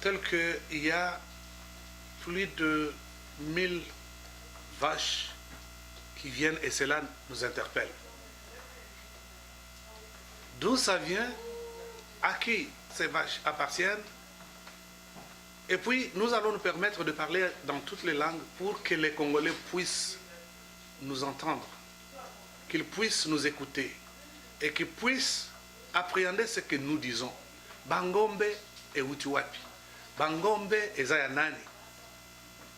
tel qu'il y a plus de 1000 vaches qui viennent et cela nous interpelle. D'où ça vient, à qui ces vaches appartiennent, et puis nous allons nous permettre de parler dans toutes les langues pour que les Congolais puissent nous entendre, qu'ils puissent nous écouter et qu'ils puissent appréhender ce que nous disons. Bangombe et Utiwapi. Bangombe et Zayanani.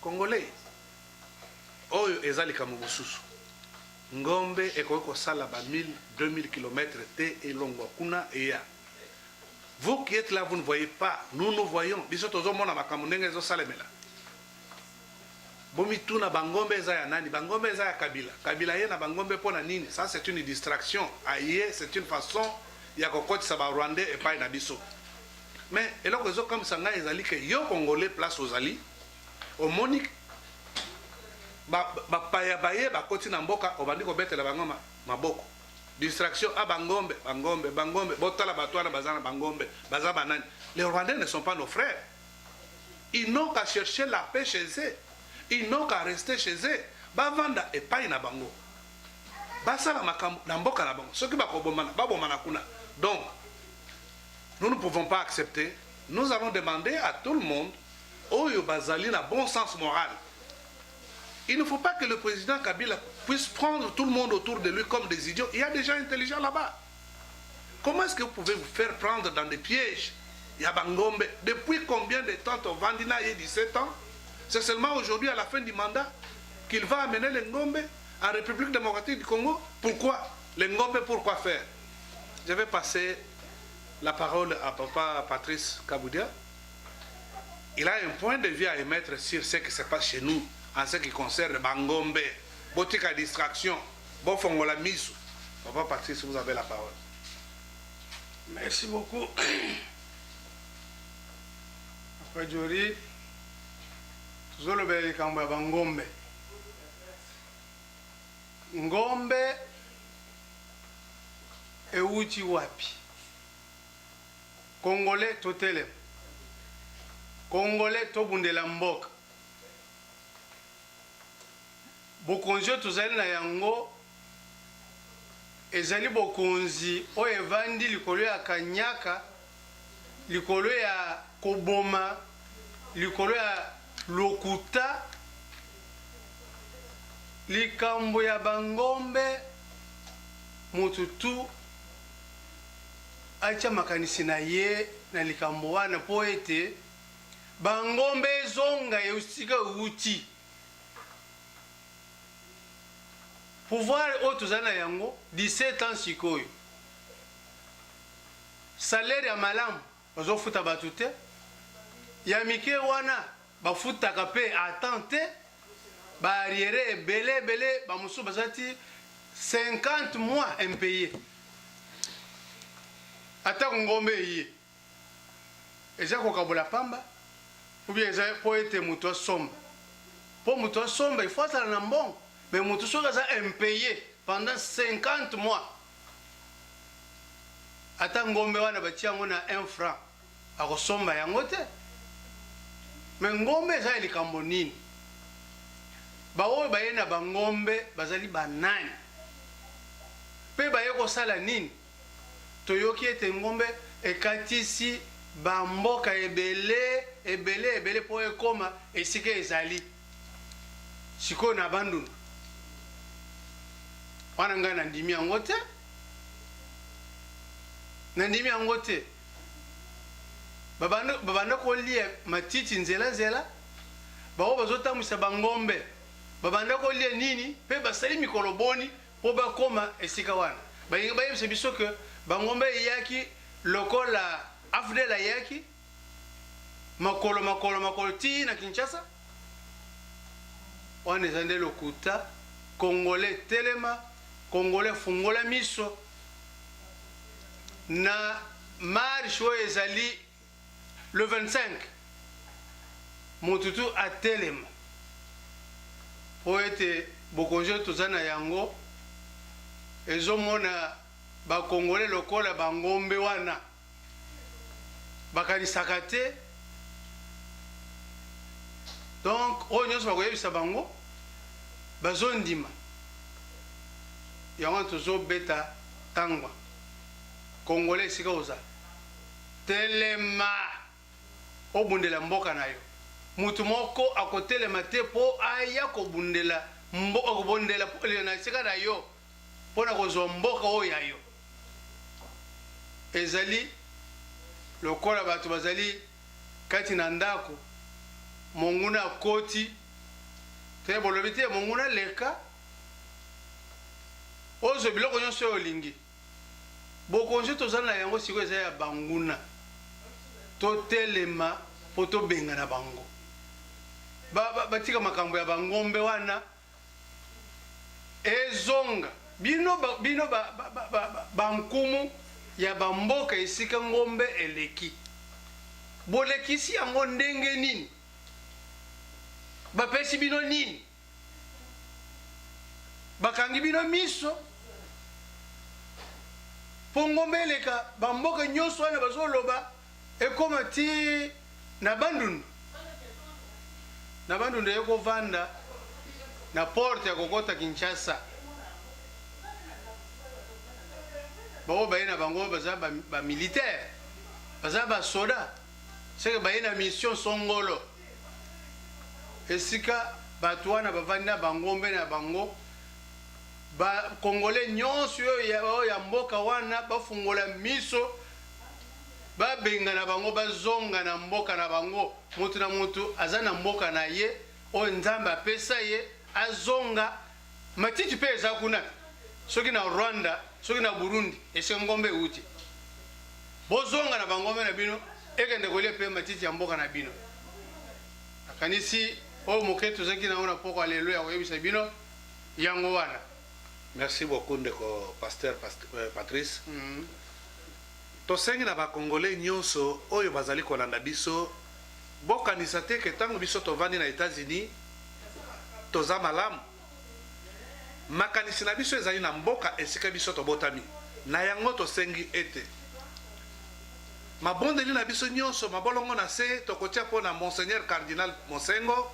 Congolais. Oyo ezali kamubususu. Ngombe ekoiko sala ba 1000, 2000 km te et longo kuna et ya. Vous qui êtes là, vous ne voyez pas. Nous, nous voyons. Bisotozo mona makamunenge zo salemela. Bomituna bangombe Zayanani. Bangombe Zaya Kabila. Kabila ye na bangombe pona nini. Ça c'est une distraction. Aïe, c'est une façon. Ya kokoti sa ba Rwandais et pas inabiso. Mais eloko ezo comme ça nga ezali que yo Congolais place aux ali. Au Monique ba paya baye ba koti na mboka obandi ko betela bangoma maboko. Distraction à bangombe, bangombe, bangombe. Botala batwana bazana bangombe, baza banani. Les Rwandais ne sont pas nos frères. Ils n'ont qu'à chercher la paix chez eux. Ils n'ont qu'à rester chez eux. Ba vanda et pas na bango. Basala makambo na mboka na bango. Soki ba kobomana, ba bomana kuna. Donc, nous ne pouvons pas accepter. Nous allons demander à tout le monde, Oyo Bazali na bon sens moral. Il ne faut pas que le président Kabila puisse prendre tout le monde autour de lui comme des idiots. Il y a des gens intelligents là-bas. Comment est-ce que vous pouvez vous faire prendre dans des pièges? Il y a Bangombe. Depuis combien de temps ton Vandina a 17 ans? C'est seulement aujourd'hui, à la fin du mandat, qu'il va amener les Ngombe en République démocratique du Congo. Pourquoi? Les Ngombe, pourquoi faire? Je vais passer la parole à papa Patrice Kaboudia. Il a un point de vue à émettre sur ce qui se passe chez nous en ce qui concerne Bangombe, Botika distraction, Bofongola Misu. Papa Patrice, vous avez la parole. Merci beaucoup. Après Jori, tout le monde est Bangombe. Ngombe et Uchi Wapi. Congolais totelem. Congolais tobundela mboka. Bokonzi tozali na yango ezali bokonzi oyo evandi likolo ya kanyaka, likolo ya koboma, likolo ya lokuta, likambo ya bangombe mututu acha makanisi na ye na likambo wana po ete bangombe zonga eusika uti pouvoir otuzana yango 17 ans sikoyo salaire ya malamu bazofuta batu te ya mike wana bafutaka pe atante ba arrière ebele bamusu bazati 50 mois impayé ata ngombe ye eza kokabola pamba ou bien eza po ete mutu asomba po mutu asomba il faut atala na mbongo mais mutu soki aza impayé pendant 50 mois ata ngombe wana batia yango na 1 franc akosomba yango te. Mais ngombe eza likambo nini? Baoyo baye na bangombe bazali banani pe baye kosala nini? Toyoki ete ngombe ekatisi bamboka ebele po ekoma esika ezali sikoyo na banduna wana ngai nandimi yango te, nandimi yango te. Babanda kolia matiti nzela baoyo bazotambwisa bangombe babanda kolia nini pe basali mikolo boni po bakoma esika wana bayebisa biso ke bangombe eyaki lokola afdela yaki makolo ti na Kinshasa wana eza nde lokuta. Congolais telema, Congolais fungola miso na marche oyo ezali le 25 mututu a telema po ete bokonzi toza na yango ezomona bakongole lokola bangombe wana bakanisaka te donc oyo nyonso bakoyebisa bango bazondima yango tozobeta tangwa congolais esika oza telema obundela mboka na yo mutu moko akotelema te mpo aya kobundela kobondela na esika na yo mpona kozwa mboka oyo ya yo ezali lokola bato bazali kati na ndako monguna akoti te bolobi te monguna leka ozwa biloko nyonso oyo olingi bokonzi tozala na yango sikoyo eza ya banguna totelema mpo tobenga na bango batika makambo ya bangombe wana ezonga bino bankumu ya bamboka esika ngombe eleki bolekisi yango ndenge nini bapesi bino nini bakangi bino miso mpo ngombe eleka bamboka nyonso wana bazoloba ekoma ti na bandundu ekovanda na porte ya kokota Kinshasa bao baye na bango baza bamilitaire baza basoda seke baye na mission songolo esika bato wana bavandi na bangombe na bango bakongole nyonso oyo ya mboka wana bafungola miso babenga na bango bazonga na mboka na bango mutu na mutu aza na mboka na ye oyo nzambe apesa ye azonga matiti mpe eza kuna soki na Rwanda soki na Burundi esika ngombe euti bozonga na bangombe na bino ekende kolia mpe matiti ya mboka na bino akanisi oyo moke tozaki nango na poko alelo ya koyebisa bino yango wana. Merci beaucoup ndeko pasteur Patrice. Tosengi na bakongole nyonso oyo bazali kolanda biso bokanisa te ke ntango biso tovandi na États-Unis toza malamu makanisi na biso ezali na mboka esika biso tobotami na yango tosengi ete mabondeli na biso nyonso mabolongo na se tokotia mpo na Monseigneur Cardinal Mosengo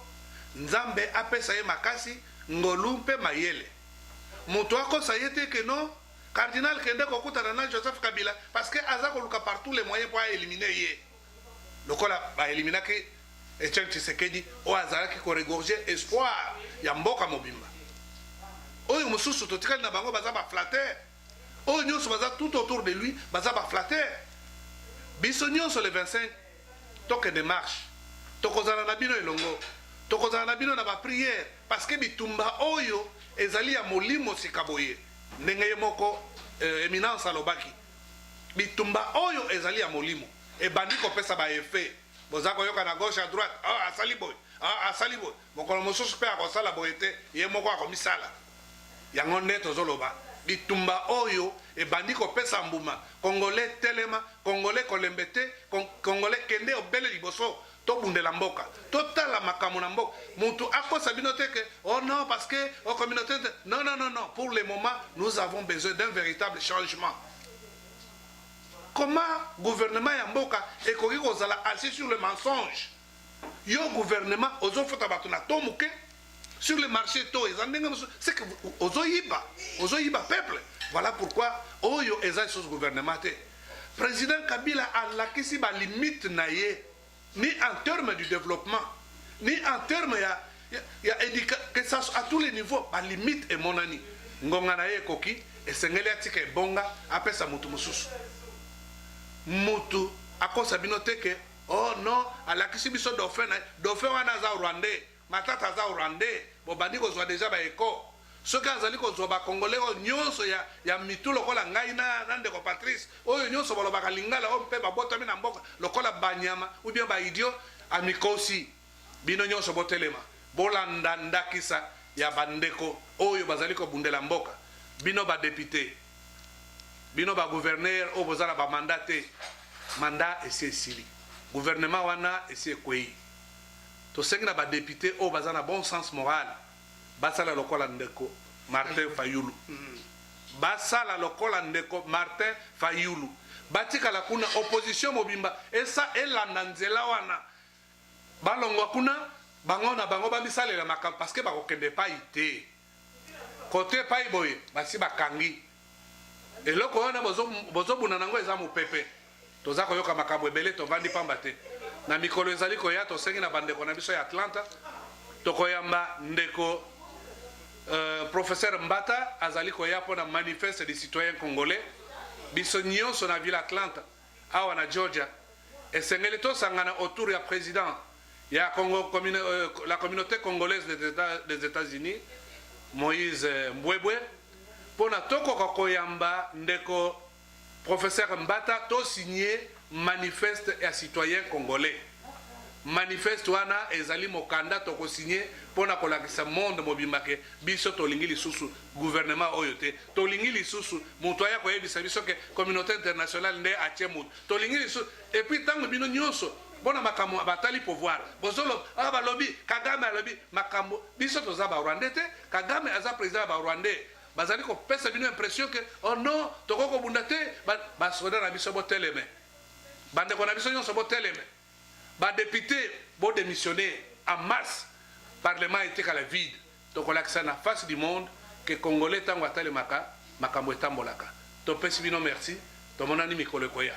nzambe apesa ye makasi ngolu mpe mayele moto akosa ye te ke no Cardinal kende kokutana na Joseph Kabila parce que aza koluka par tous les moyens pour éliminer ye lokola ba eliminaki Etienne Tshisekedi o azalaki ko regorger espoir ya mboka mobimba oyo mosusu totikali na bango baza ba flatteur oyo nyonso baza tout autour de lui baza ba flatteur biso nyonso le 25 toke de marche tokozala na bino elongo tokozala na bino na ba prière parce que bitumba oyo ezali ya molimo sikaboye ndenge ye moko éminence alobaki bitumba oyo ezali ya molimo ebandi kopesa ba effet boza koyoka na gauche à droite asali boy asali boy mokolo mosusu mpe akosala boye te ye moko akomisala yango nde tozoloba bitumba oyo ebandi kopesa mbuma congolais telema congolais kolembe te congolais kende obele liboso tobundela mboka totala makambo na mboka mutu akosa bino te ke oh non parce que oh communauté non pour le moment nous avons besoin d'un véritable changement. Comment gouvernement ya mboka ekoki kozala assis sur le mensonge yo gouvernement ozofota bato na to moke sur le marché to ezandenge c'est que ozoyiba peuple. Voilà pourquoi oyo eza sous gouvernement te président Kabila alakisi ba limite na ye ni en termes du développement, ni en termes que ça à tous les niveaux, la limite est mon ami. Ngonganaye koki, et sengeli atike bonga, apesa mutu mususu. Mutu, akosa binote ke, oh non, alakisi biso dauphin wana za Rwandais, matata za Rwandais, bobandi kozwa déjà ba eko. Soki azali kozwa ba congolais o nyonso ya mitu lokola ngai na ndeko Patrice oyo nyonso balobaka lingala o mpe babotami na mboka lokola banyama ou bien ba idiot amikosi bino nyonso botelema bolanda ndakisa ya bandeko oyo bazali kobundela mboka bino ba député bino ba gouverneur o bozala ba mandat mandat esili gouvernement wana esi ekwei tosengi na ba député o bazana bon sens moral basala lokola ndeko Martin Fayulu basala lokola ndeko Martin Fayulu batikala kuna opposition mobimba esa elanda nzela wana balongwa kuna bango na bango bamisalela makambo parce que bakokende pai te kote pai boye basi bakangi eloko wana bozobuna nango eza mopepe toza koyoka makambo ebele tovandi pamba te na mikolo ezali koya tosengi na bandeko na biso ya Atlanta tokoyamba ndeko professeur Mbata azali koya mpona manifeste des citoyens congolais biso nyonso na ville Atlanta awa na Georgia esengeli tosangana autour ya président ya la communauté congolaise des États-Unis Moïse Mbwebwe mpona tokoka koyamba ndeko professeur Mbata to signé manifeste ya citoyen congolais manifeste wana ezali mokanda toko signé mpona kolakisa monde mobimba ke biso tolingi lisusu gouvernement oyo te tolingi lisusu moto aya koyebisa biso ke communauté internationale nde atie moto tolingi lisusu et puis ntango bino nyonso mpona makambo batali pouvoir bozolo balobi Kagame alobi makambo biso toza barwandais te Kagame aza président ya barwandais bazali kopesa bino impression ke oh non toko kobunda te basoda na biso boteleme bandeko na biso nyonso boteleme badéputé bodémissionner en masse parlement etekala vide tokolakisa na face du monde ke congolais ntango atalemaka makambo etambolaka topesi bino merci tomonani mikolo ekoya